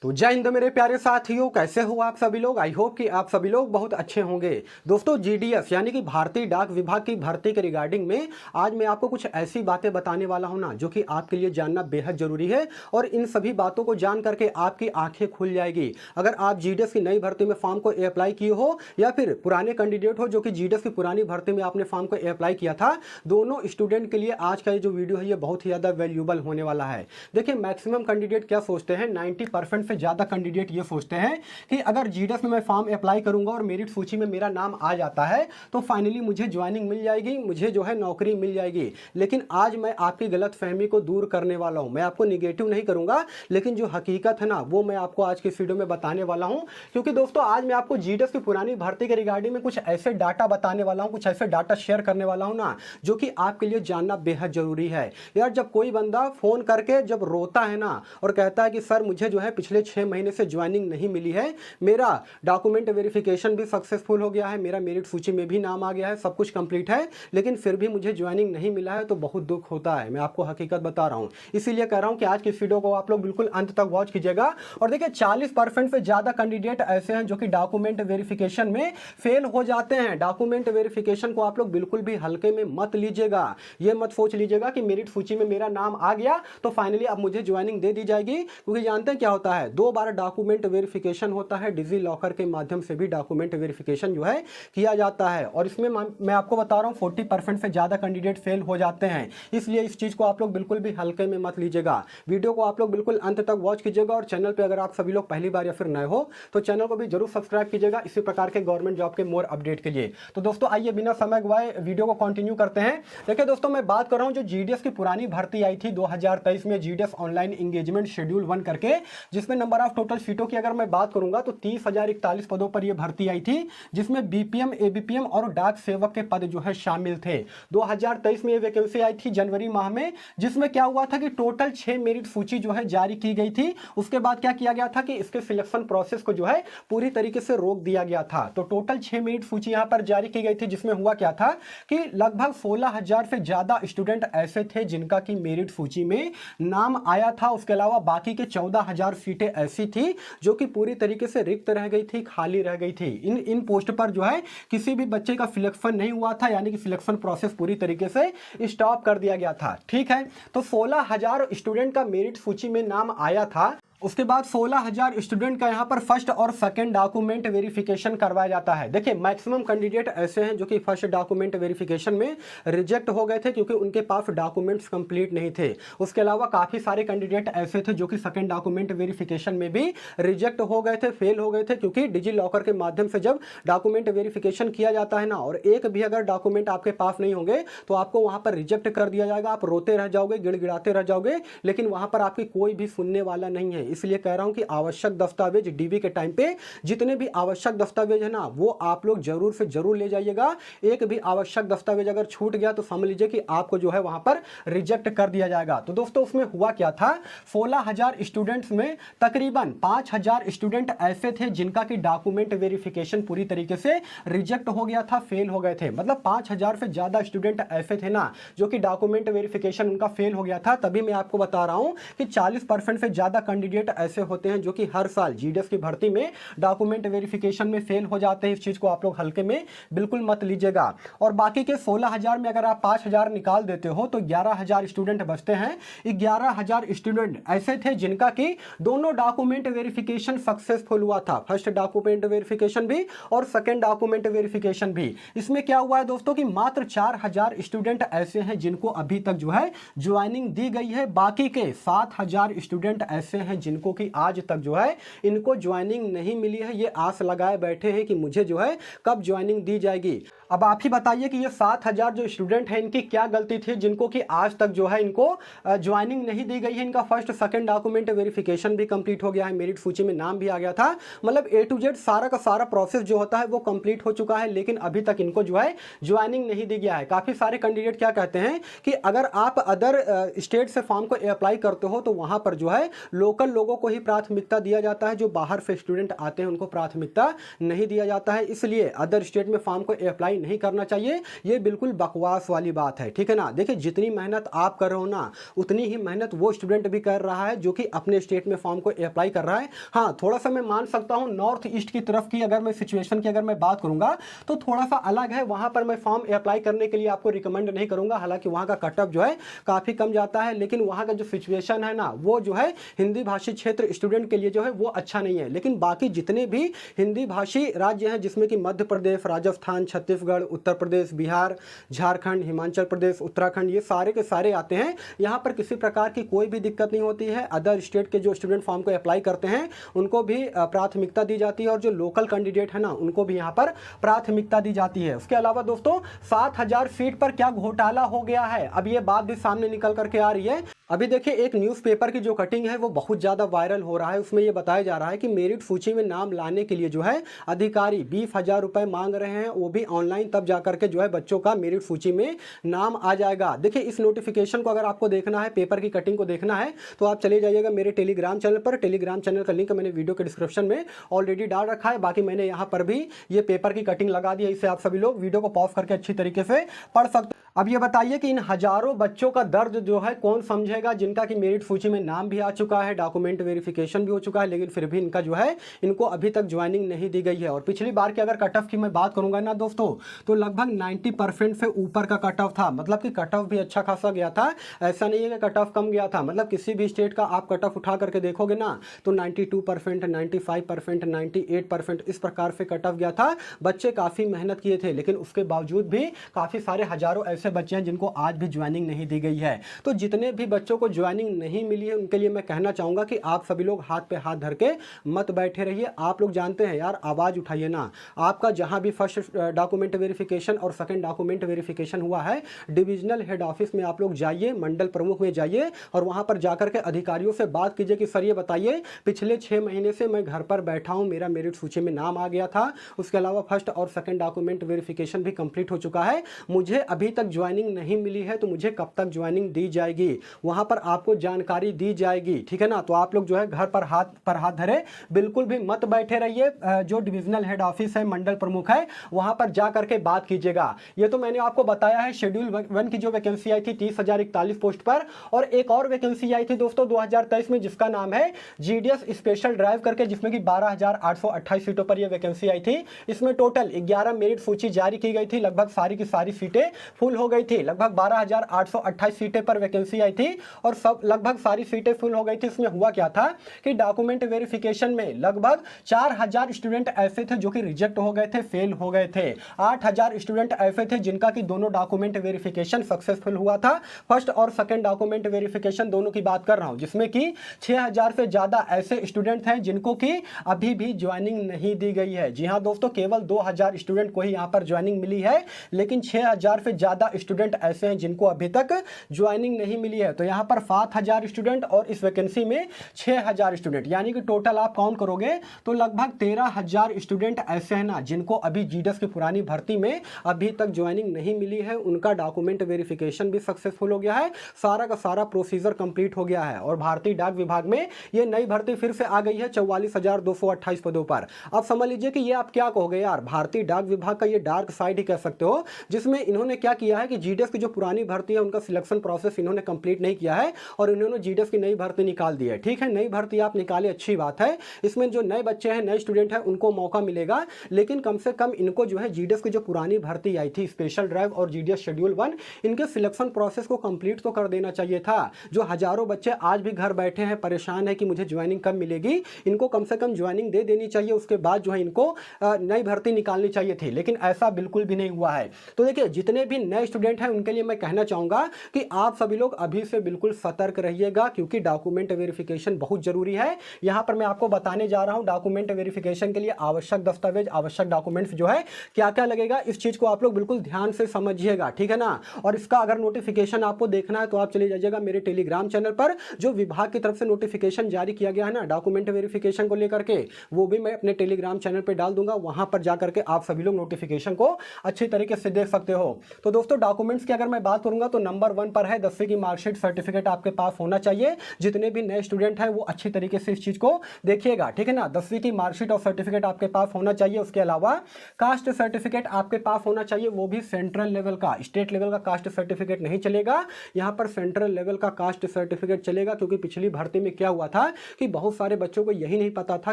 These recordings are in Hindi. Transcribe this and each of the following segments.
तो जय हिंद मेरे प्यारे साथियों, कैसे हो आप सभी लोग। आई होप कि आप सभी लोग बहुत अच्छे होंगे। दोस्तों, जीडीएस यानी कि भारतीय डाक विभाग की भर्ती के रिगार्डिंग में आज मैं आपको कुछ ऐसी बातें बताने वाला हूं ना, जो कि आपके लिए जानना बेहद जरूरी है। और इन सभी बातों को जान करके आपकी आंखें खुल जाएगी। अगर आप जीडीएस की नई भर्ती में फॉर्म को अप्लाई किए हो या फिर पुराने कैंडिडेट हो जो कि जीडीएस की पुरानी भर्ती में आपने फॉर्म को अप्लाई किया था, दोनों स्टूडेंट के लिए आज का ये जो वीडियो है ये बहुत ही ज़्यादा वैल्यूबल होने वाला है। देखिए, मैक्सिमम कैंडिडेट क्या सोचते हैं, 90% से ज़्यादा कैंडिडेट ये सोचते हैं कि अगर जीडीएस में मैं फॉर्म अप्लाई करूंगा और मेरिट सूची में मेरा नाम आ जाता है तो फाइनली मुझे ज्वाइनिंग मिल जाएगी, मुझे जो है नौकरी मिल जाएगी। लेकिन आज मैं आपकी गलतफहमी को दूर करने वाला हूं। मैं आपको निगेटिव नहीं करूंगा, लेकिन जो हकीकत है ना वो मैं आपको आज की इस वीडियो में बताने वाला हूं। क्योंकि दोस्तों, आज मैं आपको जीडीएस की पुरानी भर्ती के रिगार्डिंग में कुछ ऐसे डाटा बताने वाला हूं, कुछ ऐसे डाटा शेयर करने वाला हूं ना, जो कि आपके लिए जानना बेहद जरूरी है। यार, जब कोई बंदा फोन करके जब रोता है ना और कहता है कि सर मुझे जो है पिछले 6 महीने से ज्वाइनिंग नहीं मिली है, मेरा डॉक्यूमेंट वेरिफिकेशन भी सक्सेसफुल हो गया है, मेरा मेरिट सूची में भी नाम आ गया है, सब कुछ कंप्लीट है, लेकिन फिर भी मुझे ज्वाइनिंग नहीं मिला है, तो बहुत दुख होता है। मैं आपको हकीकत बता रहा हूं, इसीलिए कह रहा हूं कि आज की इस वीडियो को आप लोग बिल्कुल अंत तक वॉच कीजिएगा। और देखिए, 40% से ज्यादा कैंडिडेट ऐसे हैं जो कि डॉक्यूमेंट वेरिफिकेशन में फेल हो जाते हैं। डॉक्यूमेंट वेरिफिकेशन को आप लोग बिल्कुल भी हल्के में मत लीजिएगा। ये मत सोच लीजिएगा कि मेरिट सूची में मेरा नाम आ गया तो फाइनली अब मुझे ज्वाइनिंग दे दी जाएगी। क्योंकि जानते हैं क्या होता है, 2 बार डॉक्यूमेंट वेरिफिकेशन होता है, डिजी लॉकर के माध्यम से भी डॉक्यूमेंट वेरिफिकेशन जो है किया जाता है। और इसमें मैं आपको बता रहा हूं 40% से ज्यादा कैंडिडेट फेल हो जाते हैं। इसलिए इस चीज को आप लोग बिल्कुल भी हल्के में मत लीजिएगा। वीडियो को आप लोग बिल्कुल अंत तक वॉच कीजिएगा। और चैनल पे अगर आप सभी लोग पहली बार या फिर नए हो तो चैनल को भी जरूर सब्सक्राइब कीजिएगा इसी प्रकार के गवर्नमेंट जॉब के मोर अपडेट के लिए। तो दोस्तों, आइए बिना समय गवाए वीडियो को कंटिन्यू करते हैं। देखिए दोस्तों, मैं बात कर रहा हूं जो जीडीएस की पुरानी भर्ती आई थी 2023 में, जीडीएस ऑनलाइन एंगेजमेंट शेड्यूल 1 करके, जिसमें नंबर ऑफ टोटल सीटों की अगर मैं बात करूंगा तो 30,041 पदों पर यह भर्ती आई थी, जिसमें बीपीएम, एबीपीएम और डाक सेवक के पद जो है शामिल थे। 2023 में यह वैकेंसी आई थी जनवरी माह में, जिसमें क्या हुआ था कि टोटल 6 मेरिट सूची जो है जारी की गई थी। उसके बाद क्या किया गया था कि इसके सिलेक्शन प्रोसेस को जो है पूरी तरीके से रोक दिया गया था। तो टोटल 6 मेरिट सूची यहां पर जारी की गई थी, जिसमें हुआ क्या था कि लगभग 16,000 से ज्यादा स्टूडेंट ऐसे थे जिनका की मेरिट सूची में नाम आया था। उसके अलावा बाकी के 14,000 सीटें ऐसी थी जो कि पूरी तरीके से रिक्त रह गई थी, खाली रह गई थी। इन पोस्ट पर जो है किसी भी बच्चे का सिलेक्शन नहीं हुआ था, यानी कि सिलेक्शन प्रोसेस पूरी तरीके से स्टॉप कर दिया गया था। ठीक है, तो 16,000 स्टूडेंट का मेरिट सूची में नाम आया था। उसके बाद 16,000 स्टूडेंट का यहां पर फर्स्ट और सेकंड डॉक्यूमेंट वेरिफिकेशन करवाया जाता है। देखिए, मैक्सिमम कैंडिडेट ऐसे हैं जो कि फर्स्ट डॉक्यूमेंट वेरिफिकेशन में रिजेक्ट हो गए थे क्योंकि उनके पास डॉक्यूमेंट्स कंप्लीट नहीं थे। उसके अलावा काफी सारे कैंडिडेट ऐसे थे जो कि सेकंड डॉक्यूमेंट वेरिफिकेशन में भी रिजेक्ट हो गए थे, फेल हो गए थे। क्योंकि डिजी लॉकर के माध्यम से जब डॉक्यूमेंट वेरिफिकेशन किया जाता है ना, और एक भी अगर डॉक्यूमेंट आपके पास नहीं होंगे तो आपको वहां पर रिजेक्ट कर दिया जाएगा। आप रोते रह जाओगे, गिड़गिड़ाते रह जाओगे, लेकिन वहां पर आपकी कोई भी सुनने वाला नहीं है। इसलिए कह रहा हूं कि आवश्यक दस्तावेज डीवी के टाइम पे जितने भी आवश्यक दस्तावेज है ना, वो आप लोग जरूर से जरूर ले जाइएगा। एक भी आवश्यक दस्तावेज अगर छूट गया तो समझ लीजिए कि आपको जो है वहां पर रिजेक्ट कर दिया जाएगा। तो दोस्तों, उसमें हुआ क्या था, 16,000 स्टूडेंट्स में तकरीबन 5,000 स्टूडेंट ऐसे थे जिनका की डॉक्यूमेंट वेरिफिकेशन पूरी तरीके से रिजेक्ट हो गया था, फेल हो गए थे। मतलब 5,000 से ज्यादा स्टूडेंट ऐसे थे ना जो कि डॉक्यूमेंट वेरिफिकेशन उनका फेल हो गया था। तभी मैं आपको बता रहा हूं कि 40% से ज्यादा कैंडिडेट ऐसे होते हैं जो कि हर साल जीडीएस की भर्ती में डॉक्यूमेंट वेरिफिकेशन में फेल हो जाते हैं। इस चीज को आप लोग हल्के में बिल्कुल मत लीजिएगा। और बाकी के 16,000 में अगर आप 5,000 निकाल देते हो तो 11,000 स्टूडेंट बचते हैं। 11,000 स्टूडेंट ऐसे थे जिनका कि दोनों डॉक्यूमेंट वेरिफिकेशन सक्सेसफुल हुआ था, फर्स्ट डॉक्यूमेंट वेरिफिकेशन भी और सेकेंड डॉक्यूमेंट वेरिफिकेशन भी। इसमें क्या हुआ है दोस्तों कि मात्र 4,000 स्टूडेंट ऐसे हैं जिनको अभी तक जो है ज्वाइनिंग दी गई है। बाकी के 7,000 स्टूडेंट ऐसे हैं जिनको कि आज तक जो है इनको ज्वाइनिंग नहीं मिली है। ये आस लगाए बैठे हैं कि मुझे जो है कब ज्वाइनिंग दी जाएगी। अब आप ही बताइए कि ये 7,000 जो स्टूडेंट हैं इनकी क्या गलती थी जिनको कि आज तक जो है इनको ज्वाइनिंग नहीं दी गई है। इनका फर्स्ट सेकंड डॉक्यूमेंट वेरिफिकेशन भी कंप्लीट हो गया है, मेरिट सूची में नाम भी आ गया था। मतलब A to Z सारा का सारा प्रोसेस जो होता है वो कंप्लीट हो चुका है, लेकिन अभी तक इनको जो है ज्वाइनिंग नहीं दी गया है। काफी सारे कैंडिडेट क्या कहते हैं कि अगर आप अदर स्टेट से फॉर्म को अप्लाई करते हो तो वहां पर जो है लोकल लोगों को ही प्राथमिकता दिया जाता है, जो बाहर से स्टूडेंट आते हैं उनको प्राथमिकता नहीं दिया जाता है। इसलिए अदर स्टेट में फॉर्म को अप्लाई नहीं करना चाहिए, ये बिल्कुल बकवास वाली बात है, ठीक है ना। देखिए जितनी मेहनत आप कर रहे हो ना, उतनी ही मेहनत वो स्टूडेंट भी कर रहा है जो कि अपने स्टेट में फॉर्म को अप्लाई कर रहा है। हाँ, थोड़ा सा मैं मान सकता हूँ नॉर्थ ईस्ट की तरफ की अगर मैं सिचुएशन की अगर मैं बात करूंगा तो थोड़ा सा अलग है। वहां पर मैं फॉर्म अप्लाई करने के लिए आपको रिकमेंड नहीं करूंगा, हालांकि वहां का कट ऑफ जो है काफी कम जाता है, लेकिन वहां का जो सिचुएशन है ना वो जो है हिंदी भाषी क्षेत्र स्टूडेंट के लिए जो है वो अच्छा नहीं है। लेकिन बाकी जितने भी हिंदी भाषी राज्य हैं, जिसमें कि मध्य प्रदेश, राजस्थान, छत्तीसगढ़, उत्तर प्रदेश, बिहार, झारखंड, हिमाचल प्रदेश, उत्तराखंड, ये सारे के सारे आते हैं। यहाँ पर किसी प्रकार की कोई भी दिक्कत नहीं होती है। अदर स्टेट के जो स्टूडेंट फॉर्म को अप्लाई करते हैं उनको भी प्राथमिकता दी जाती है, और जो लोकल कैंडिडेट है ना उनको भी यहाँ पर प्राथमिकता दी जाती है। उसके अलावा दोस्तों 7000 सीट पर क्या घोटाला हो गया है, अब ये बात भी सामने निकल करके आ रही है। अभी देखिए एक न्यूज़पेपर की जो कटिंग है वो बहुत ज़्यादा वायरल हो रहा है। उसमें ये बताया जा रहा है कि मेरिट सूची में नाम लाने के लिए जो है अधिकारी 20,000 रुपये मांग रहे हैं, वो भी ऑनलाइन, तब जा करके जो है बच्चों का मेरिट सूची में नाम आ जाएगा। देखिए इस नोटिफिकेशन को अगर आपको देखना है, पेपर की कटिंग को देखना है, तो आप चले जाइएगा मेरे टेलीग्राम चैनल पर। टेलीग्राम चैनल का लिंक मैंने वीडियो के डिस्क्रिप्शन में ऑलरेडी डाल रखा है। बाकी मैंने यहाँ पर भी ये पेपर की कटिंग लगा दी है, इससे आप सभी लोग वीडियो को पॉज करके अच्छी तरीके से पढ़ सकते। अब ये बताइए कि इन हजारों बच्चों का दर्द जो है कौन समझेगा, जिनका कि मेरिट सूची में नाम भी आ चुका है, डॉक्यूमेंट वेरिफिकेशन भी हो चुका है, लेकिन फिर भी इनका जो है इनको अभी तक ज्वाइनिंग नहीं दी गई है। और पिछली बार की अगर कट ऑफ की मैं बात करूंगा ना दोस्तों, तो लगभग 90% से ऊपर का कट ऑफ था, मतलब कि कट ऑफ भी अच्छा खासा गया था। ऐसा नहीं है कि कट ऑफ कम गया था, मतलब किसी भी स्टेट का आप कट ऑफ उठा करके देखोगे ना तो 92%, 95%, 98% इस प्रकार से कट ऑफ गया था। बच्चे काफ़ी मेहनत किए थे, लेकिन उसके बावजूद भी काफ़ी सारे हजारों ऐसे बच्चे हैं जिनको आज भी ज्वाइनिंग नहीं दी गई है। तो जितने भी बच्चों को ज्वाइनिंग नहीं मिली है उनके लिए मैं कहना चाहूंगा कि आप सभी लोग हाथ पे हाथ धर के मत बैठे रहिए। आप लोग जानते हैं यार, आवाज उठाइए ना। आपका जहां भी फर्स्ट डॉक्यूमेंट वेरिफिकेशन और सेकंड डॉक्यूमेंट वेरिफिकेशन हुआ है, डिविजनल हेड ऑफिस में आप लोग जाइए, मंडल प्रमुख में जाइए, और वहां पर जाकर के अधिकारियों से बात कीजिए कि सर ये बताइए पिछले 6 महीने से मैं घर पर बैठा हूं, मेरा मेरिट सूची में नाम आ गया था, उसके अलावा फर्स्ट और सेकंड डॉक्यूमेंट वेरिफिकेशन भी कंप्लीट हो चुका है, मुझे अभी तक ज्वाइनिंग नहीं मिली है, तो मुझे कब तक ज्वाइनिंग दी जाएगी, वहां पर आपको जानकारी दी जाएगी, ठीक है ना। तो आप लोग जो है घर पर हाथ धरे, बिल्कुल भी मत बैठे रहिए। जो डिविजनल हेड ऑफिस है, मंडल प्रमुख है, वहां पर जा करके बात कीजिएगा। ये तो मैंने आपको बताया है शेड्यूल 1 की जो वैकेंसी आई थी 30,041 पोस्ट पर, और एक और वैकेंसी आई थी दोस्तों 2023 में जिसका नाम है जीडीएस स्पेशल ड्राइव करके, जिसमें कि 12,828 सीटों पर यह वैकेंसी आई थी। इसमें टोटल 11 मेरिट सूची जारी की गई थी, लगभग सारी की सारी सीटें फुल हो गई थी। लगभग 12,828 सीटें पर वैकेंसी आई थी और सब लगभग सारी सीटें फुल हो गई थी। इसमें हुआ क्या था कि डॉक्यूमेंट वेरिफिकेशन में लगभग 4,000 स्टूडेंट ऐसे थे जो कि रिजेक्ट हो गए थे, फेल हो गए थे। 8,000 स्टूडेंट ऐसे थे जिनका कि दोनों डॉक्यूमेंट वेरिफिकेशन सक्सेसफुल हुआ था, फर्स्ट और सेकंड डॉक्यूमेंट वेरिफिकेशन दोनों की बात कर रहा हूं, जिसमें कि 6,000 से ज्यादा ऐसे स्टूडेंट हैं जिनको कि अभी भी ज्वाइनिंग नहीं दी गई है। जी हां दोस्तों, केवल 2,000 स्टूडेंट को ही यहां पर ज्वाइनिंग मिली है, लेकिन 6,000 से ज्यादा स्टूडेंट ऐसे हैं जिनको अभी तक ज्वाइनिंग नहीं मिली है। तो यहां पर 7,000 स्टूडेंट और इस वैकेंसी में 6,000 स्टूडेंट, यानी कि टोटल आप काउंट करोगे तो लगभग 13,000 स्टूडेंट ऐसे हैं ना जिनको अभी जीडीएस की पुरानी भर्ती में अभी तक ज्वाइनिंग नहीं मिली है। उनका डॉक्यूमेंट वेरिफिकेशन भी सक्सेसफुल हो गया है, सारा का सारा प्रोसीजर कंप्लीट हो गया है, और भारतीय डाक विभाग में ये नई भर्ती फिर से आ गई है 44,228 पदों पर। अब समझ लीजिए कि ये आप क्या कहोगे यार, भारतीय डाक विभाग का ये डार्क साइड ही कह सकते हो, जिसमें इन्होंने क्या किया है कि जीडीएस की जो पुरानी भर्ती है उनका सिलेक्शन प्रोसेस इन्होंने कंप्लीट नहीं किया है और इन्होंने जीडीएस की नई भर्ती निकाल दी है। ठीक है, नई भर्ती आप निकाले, अच्छी बात है, इसमें जो नए बच्चे हैं, नए स्टूडेंट हैं, उनको मौका मिलेगा, लेकिन कम से कम इनको जो है जीडीएस की जो पुरानी भर्ती आई थी स्पेशल ड्राइव और जीडीएस शेड्यूल 1, इनके सिलेक्शन प्रोसेस को कंप्लीट तो कर देना चाहिए था। जो हजारों बच्चे आज भी घर बैठे हैं, परेशान है कि मुझे ज्वाइनिंग कब मिलेगी, इनको कम से कम ज्वाइनिंग दे देनी चाहिए, उसके बाद जो है इनको नई भर्ती निकालनी चाहिए थी, लेकिन ऐसा बिल्कुल भी नहीं हुआ है। तो देखिए जितने भी नए स्टूडेंट हैं उनके लिए मैं कहना चाहूंगा कि आप सभी लोग अभी से बिल्कुल सतर्क रहिएगा, क्योंकि डॉक्यूमेंट वेरिफिकेशन बहुत जरूरी है। यहां पर मैं आपको बताने जा रहा हूं डॉक्यूमेंट वेरिफिकेशन के लिए आवश्यक दस्तावेज, आवश्यक डॉक्यूमेंट्स जो है क्या क्या लगेगा, इस चीज को आप लोग बिल्कुल ध्यान से समझिएगा, ठीक है ना। और इसका अगर नोटिफिकेशन आपको देखना है तो आप चले जाइएगा मेरे टेलीग्राम चैनल पर, जो विभाग की तरफ से नोटिफिकेशन जारी किया गया है ना डॉक्यूमेंट वेरिफिकेशन को लेकर के, वो भी मैं अपने टेलीग्राम चैनल पर डाल दूंगा, वहां पर जाकर के आप सभी लोग नोटिफिकेशन को अच्छी तरीके से देख सकते हो। तो दोस्तों दोस्तों डॉक्यूमेंट्स की अगर मैं बात करूंगा तो नंबर 1 पर है 10वीं की मार्कशीट सर्टिफिकेट आपके पास होना चाहिए। जितने भी नए स्टूडेंट हैं वो अच्छी तरीके से इस चीज को देखिएगा, ठीक है ना। 10वीं की मार्कशीट और सर्टिफिकेट आपके पास होना चाहिए। उसके अलावा कास्ट सर्टिफिकेट आपके पास होना चाहिए, वो भी सेंट्रल लेवल का, स्टेट लेवल का कास्ट सर्टिफिकेट नहीं चलेगा, यहाँ पर सेंट्रल लेवल का कास्ट सर्टिफिकेट चलेगा। क्योंकि पिछली भर्ती में क्या हुआ था कि बहुत सारे बच्चों को यही नहीं पता था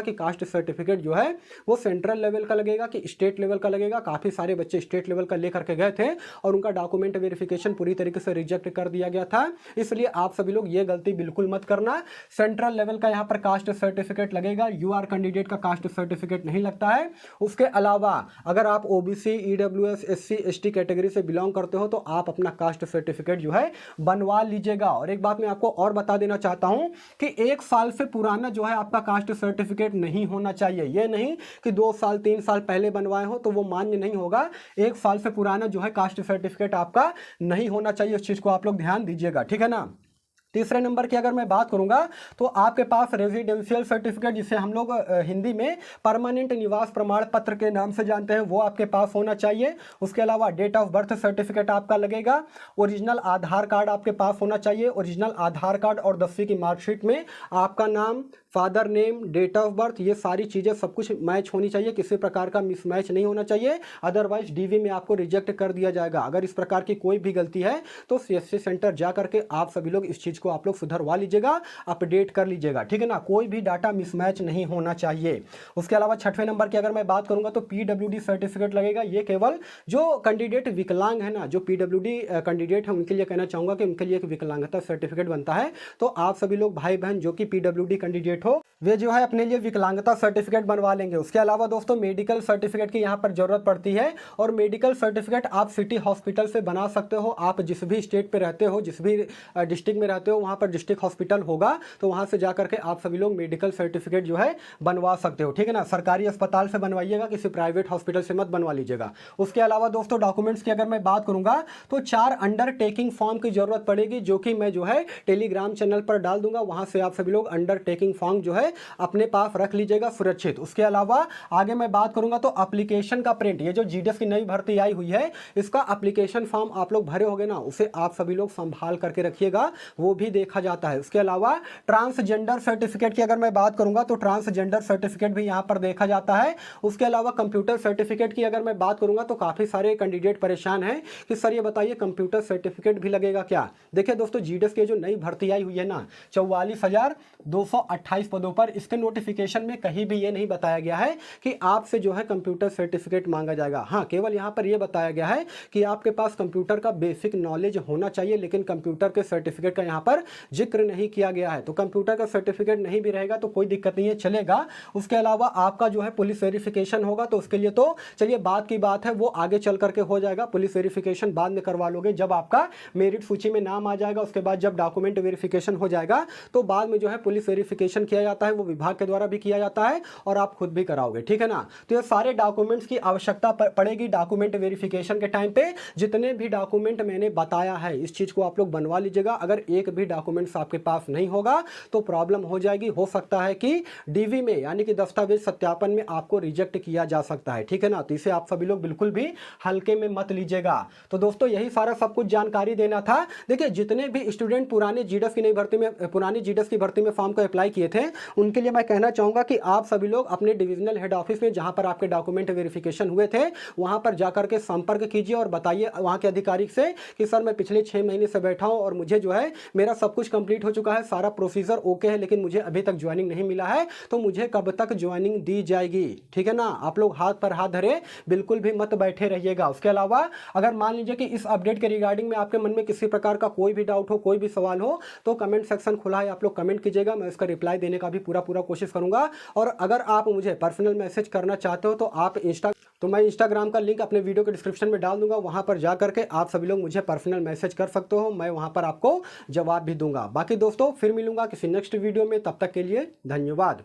कि कास्ट सर्टिफिकेट जो है वो सेंट्रल लेवल का लगेगा कि स्टेट लेवल का लगेगा। काफी सारे बच्चे स्टेट लेवल का लेकर के गए थे और उनका डॉक्यूमेंट वेरिफिकेशन पूरी तरीके से रिजेक्ट कर दिया गया था। इसलिए आप सभी लोग ये गलती बिल्कुल मत करना। सेंट्रल लेवल का यहाँ पर कास्ट सर्टिफिकेट लगेगा, यूआर कैंडिडेट का कास्ट सर्टिफिकेट नहीं लगता है। उसके अलावा अगर आप OBC, EWS, SC, ST category से बिलोंग करते हो तो आप अपना कास्ट सर्टिफिकेट जो है बनवा लीजिएगा। और एक बात मैं आपको और बता देना चाहता हूं कि 1 साल से पुराना जो है आपका कास्ट सर्टिफिकेट नहीं होना चाहिए। यह नहीं कि 2 साल 3 साल पहले बनवाए हो तो वो मान्य नहीं होगा। 1 साल से पुराना जो है कास्ट सर्टिफिकेट आपका नहीं होना चाहिए। उस चीज को आप लोग ध्यान दीजिएगा, ठीक है ना। तीसरे नंबर की अगर मैं बात करूंगा तो आपके पास रेजिडेंशियल सर्टिफिकेट, जिसे हम लोग हिंदी में परमानेंट निवास प्रमाण पत्र के नाम से जानते हैं, वो आपके पास होना चाहिए। उसके अलावा डेट ऑफ बर्थ सर्टिफिकेट आपका लगेगा। ओरिजिनल आधार कार्ड आपके पास होना चाहिए। ओरिजिनल आधार कार्ड और 10वीं की मार्कशीट में आपका नाम, father name, date of birth, ये सारी चीज़ें सब कुछ मैच होनी चाहिए। किसी प्रकार का मिसमैच नहीं होना चाहिए, अदरवाइज डीवी में आपको रिजेक्ट कर दिया जाएगा। अगर इस प्रकार की कोई भी गलती है तो सीएससी सेंटर जा करके आप सभी लोग इस चीज़ को आप लोग सुधरवा लीजिएगा, अपडेट कर लीजिएगा, ठीक है ना। कोई भी डाटा मिसमैच नहीं होना चाहिए। उसके अलावा 6वें नंबर की अगर मैं बात करूंगा तो पीडब्ल्यूडी सर्टिफिकेट लगेगा। ये केवल जो कैंडिडेट विकलांग है ना, जो पीडब्ल्यूडी कैंडिडेट है उनके लिए कहना चाहूंगा कि उनके लिए एक विकलांगता सर्टिफिकेट बनता है। तो आप सभी लोग भाई बहन जो कि पीडब्ल्यूडी कैंडिडेट हो वे जो है अपने लिए विकलांगता सर्टिफिकेट बनवा लेंगे। उसके अलावा दोस्तों मेडिकल सर्टिफिकेट की यहाँ पर जरूरत पड़ती है और मेडिकल सर्टिफिकेट आप सिटी हॉस्पिटल से बना सकते हो। आप जिस भी स्टेट पे रहते हो, जिस भी डिस्ट्रिक्ट में रहते हो, वहाँ पर डिस्ट्रिक्ट हॉस्पिटल होगा तो वहाँ से जाकर के आप सभी लोग मेडिकल सर्टिफिकेट जो है बनवा सकते हो, ठीक है ना। सरकारी अस्पताल से बनवाइएगा, किसी प्राइवेट हॉस्पिटल से मत बनवा लीजिएगा। उसके अलावा दोस्तों डॉक्यूमेंट्स की अगर मैं बात करूंगा तो 4 अंडरटेकिंग फॉर्म की जरूरत पड़ेगी, जो कि मैं जो है टेलीग्राम चैनल पर डाल दूंगा। वहां से आप सभी लोग अंडरटेकिंग फॉर्म जो है अपने पास रख लीजिएगा सुरक्षित। उसके अलावा आगे मैं बात करूंगा तो एप्लीकेशन का प्रिंट, ये जो जीडीएस की नई भर्ती आई हुई है इसका एप्लीकेशन फॉर्म आप लोग भरे होंगे ना, उसे आप सभी लोग संभाल करके रखिएगा, वो भी देखा जाता है। उसके अलावा ट्रांसजेंडर सर्टिफिकेट की अगर मैं बात करूंगा तो ट्रांसजेंडर सर्टिफिकेट भी यहां पर देखा जाता है। उसके अलावा कंप्यूटर सर्टिफिकेट की अगर मैं बात करूंगा तो काफी सारे कैंडिडेट परेशान हैं कि सर ये बताइए कंप्यूटर सर्टिफिकेट भी लगेगा क्या। देखिए दोस्तों जीडीएस की जो नई भर्ती आई हुई है ना 44,228 पदों पर, इसके नोटिफिकेशन में कहीं भी ये नहीं बताया गया है कि आपसे जो है कंप्यूटर सर्टिफिकेट मांगा जाएगा। हाँ, केवल यहां पर यह बताया गया है कि आपके पास कंप्यूटर का बेसिक नॉलेज होना चाहिए, लेकिन कंप्यूटर के सर्टिफिकेट का यहां पर जिक्र नहीं किया गया है। तो कंप्यूटर का सर्टिफिकेट नहीं भी रहेगा तो कोई दिक्कत नहीं है, चलेगा। उसके अलावा आपका जो है पुलिस वेरिफिकेशन होगा, तो उसके लिए तो चलिए बात की बात है, वो आगे चल करके हो जाएगा। पुलिस वेरिफिकेशन बाद में करवा लोगे जब आपका मेरिट सूची में नाम आ जाएगा। उसके बाद जब डॉक्यूमेंट वेरिफिकेशन हो जाएगा तो बाद में जो है पुलिस वेरिफिकेशन किया जाता है, वो विभाग के द्वारा भी किया जाता है और आप खुद भी कराओगे, ठीक है ना। तो ये सारे डॉक्यूमेंट्स की आवश्यकता पड़ेगी डॉक्यूमेंट वेरिफिकेशन के टाइम पे। जितने भी डॉक्यूमेंट मैंने बताया है इस चीज को आप लोग बनवा लीजिएगा। अगर एक भी डॉक्यूमेंट्स आपके पास नहीं होगा तो प्रॉब्लम हो जाएगी। हो सकता है कि डीवी में यानी कि दस्तावेज सत्यापन में आपको रिजेक्ट किया जा सकता है, ठीक है ना। तो इसे आप सभी लोग बिल्कुल भी हल्के में मत लीजिएगा। तो दोस्तों यही सारा सब कुछ जानकारी देना था। देखिए जितने भी स्टूडेंट पुराने जीडीएस की नई भर्ती में, पुरानी जीडीएस की भर्ती में फॉर्म को अप्लाई किए थे, उनके लिए मैं कहना चाहूंगा कि आप सभी लोग अपने डिविजनल हेड ऑफिस में जहां पर आपके डॉक्यूमेंट वेरिफिकेशन हुए थे वहां पर जाकर के संपर्क कीजिए और बताइए वहां के अधिकारी से कि सर मैं पिछले 6 महीने से बैठा हूं और मुझे जो है मेरा सब कुछ कंप्लीट हो चुका है, सारा प्रोसीजर ओके है, लेकिन मुझे अभी तक ज्वाइनिंग नहीं मिला है, तो मुझे कब तक ज्वाइनिंग दी जाएगी, ठीक है ना। आप लोग हाथ पर हाथ धरे बिल्कुल भी मत बैठे रहिएगा। उसके अलावा अगर मान लीजिए कि इस अपडेट के रिगार्डिंग में आपके मन में किसी प्रकार का कोई भी डाउट हो, कोई भी सवाल हो, तो कमेंट सेक्शन खुला है, आप लोग कमेंट कीजिएगा, मैं इसका रिप्लाई देने का भी पूरा कोशिश करूंगा। और अगर आप मुझे पर्सनल मैसेज करना चाहते हो तो मैं इंस्टाग्राम का लिंक अपने वीडियो के डिस्क्रिप्शन में डाल दूंगा, वहां पर जा करके आप सभी लोग मुझे पर्सनल मैसेज कर सकते हो, मैं वहां पर आपको जवाब भी दूंगा। बाकी दोस्तों फिर मिलूंगा किसी नेक्स्ट वीडियो में, तब तक के लिए धन्यवाद।